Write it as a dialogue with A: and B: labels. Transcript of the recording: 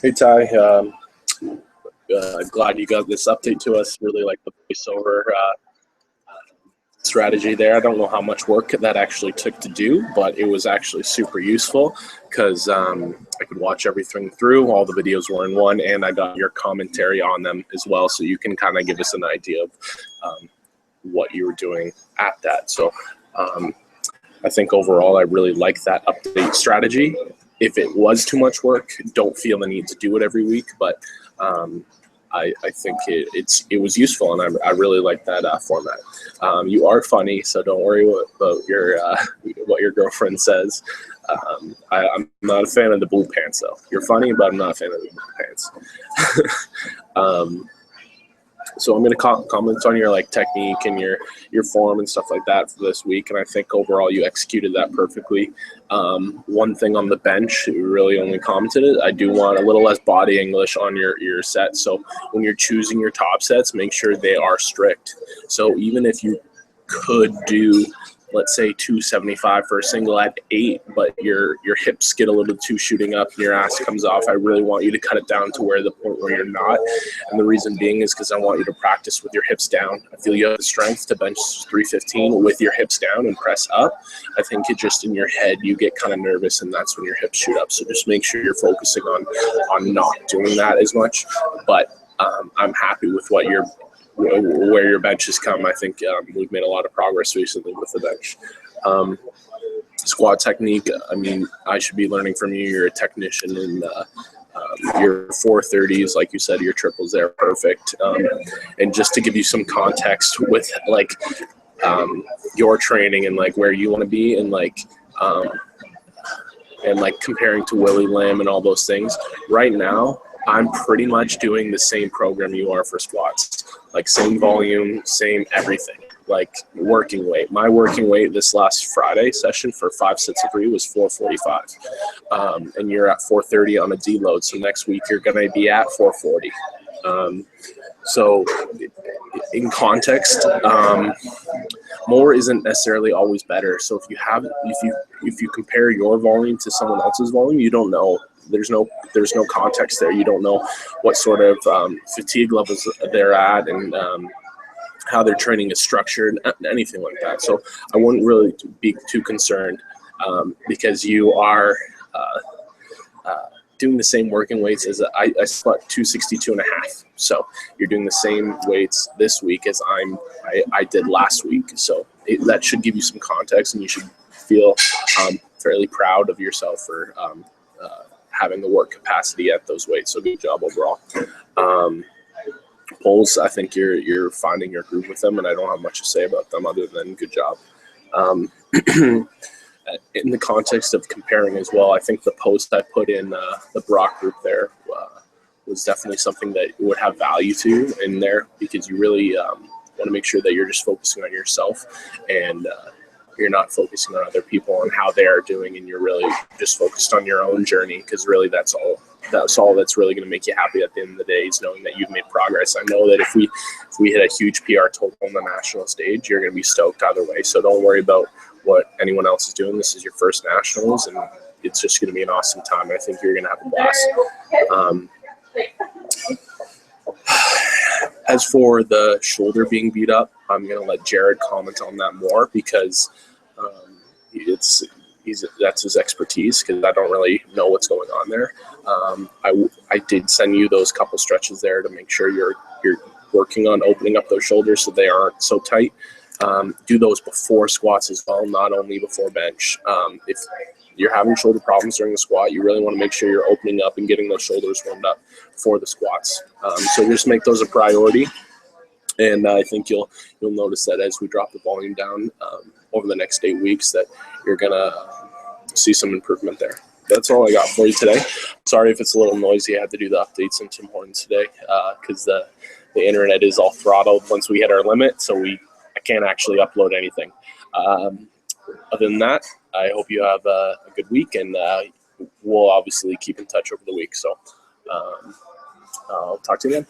A: Hey Ty, glad you got this update to us. Really like the voiceover strategy there. I don't know how much work that actually took to do, but it was actually super useful because I could watch everything through. All the videos were in one, and I got your commentary on them as well, so you can kind of give us an idea of what you were doing at that. So I think overall I really like that update strategy. If it was too much work, don't feel the need to do it every week, but I think it was useful, and I really like that format. You are funny, so don't worry about what your girlfriend says. I'm not a fan of the blue pants, though. You're funny, but I'm not a fan of the blue pants. So I'm going to comment on your technique and your form and stuff like that for this week, and I think overall you executed that perfectly. One thing on the bench, you really only commented it. I do want a little less body English on your set. So when you're choosing your top sets, make sure they are strict. So even if you could do, let's say 275 for a single at 8, but your hips get a little too shooting up and your ass comes off, I really want you to cut it down to the point where you're not. And the reason being is because I want you to practice with your hips down. I feel you have the strength to bench 315 with your hips down and press up. I think it just in your head you get kind of nervous, and that's when your hips shoot up. So just make sure you're focusing on not doing that as much. But I'm happy with where your bench has come. I think we've made a lot of progress recently with the bench. Squat technique, I mean, I should be learning from you. You're a technician, and your 430s, like you said, your triples there, perfect. And just to give you some context with your training and where you want to be, and comparing to Willie Lamb and all those things, right now I'm pretty much doing the same program you are for squats, same volume, same everything, working weight. My working weight this last Friday session for 5 sets of 3 was 445, and you're at 430 on a deload. So next week you're going to be at 440. So in context, more isn't necessarily always better. So if you compare your volume to someone else's volume, you don't know. There's no context there. You don't know what sort of fatigue levels they're at, and how their training is structured, anything like that. So I wouldn't really be too concerned, because you are doing the same working weights as I squat 262 and a half. So you're doing the same weights this week as I did last week. So that should give you some context, and you should feel fairly proud of yourself for having the work capacity at those weights. So good job overall. Pulls, I think you're finding your groove with them, and I don't have much to say about them other than good job. In the context of comparing as well, I think the post I put in the Brock group there was definitely something that would have value to in there, because you really want to make sure that you're just focusing on yourself, and you're not focusing on other people and how they are doing, and you're really just focused on your own journey, because really that's all that's really going to make you happy at the end of the day, is knowing that you've made progress. I know that if we hit a huge PR total on the national stage, you're going to be stoked either way. So don't worry about what anyone else is doing. This is your first nationals, and it's just going to be an awesome time. I think you're going to have a blast. As for the shoulder being beat up, I'm going to let Jared comment on that more, because that's his expertise, because I don't really know what's going on there. I did send you those couple stretches there to make sure you're working on opening up those shoulders so they aren't so tight. Do those before squats as well, not only before bench. If you're having shoulder problems during the squat, you really want to make sure you're opening up and getting those shoulders warmed up for the squats. So just make those a priority, and I think you'll notice that as we drop the volume down over the next 8 weeks, that you're gonna see some improvement there. That's all I got for you today. Sorry if it's a little noisy. I had to do the updates in Tim Hortons today because the internet is all throttled once we hit our limit, so I can't actually upload anything. Other than that, I hope you have a good week, and we'll obviously keep in touch over the week. So I'll talk to you again.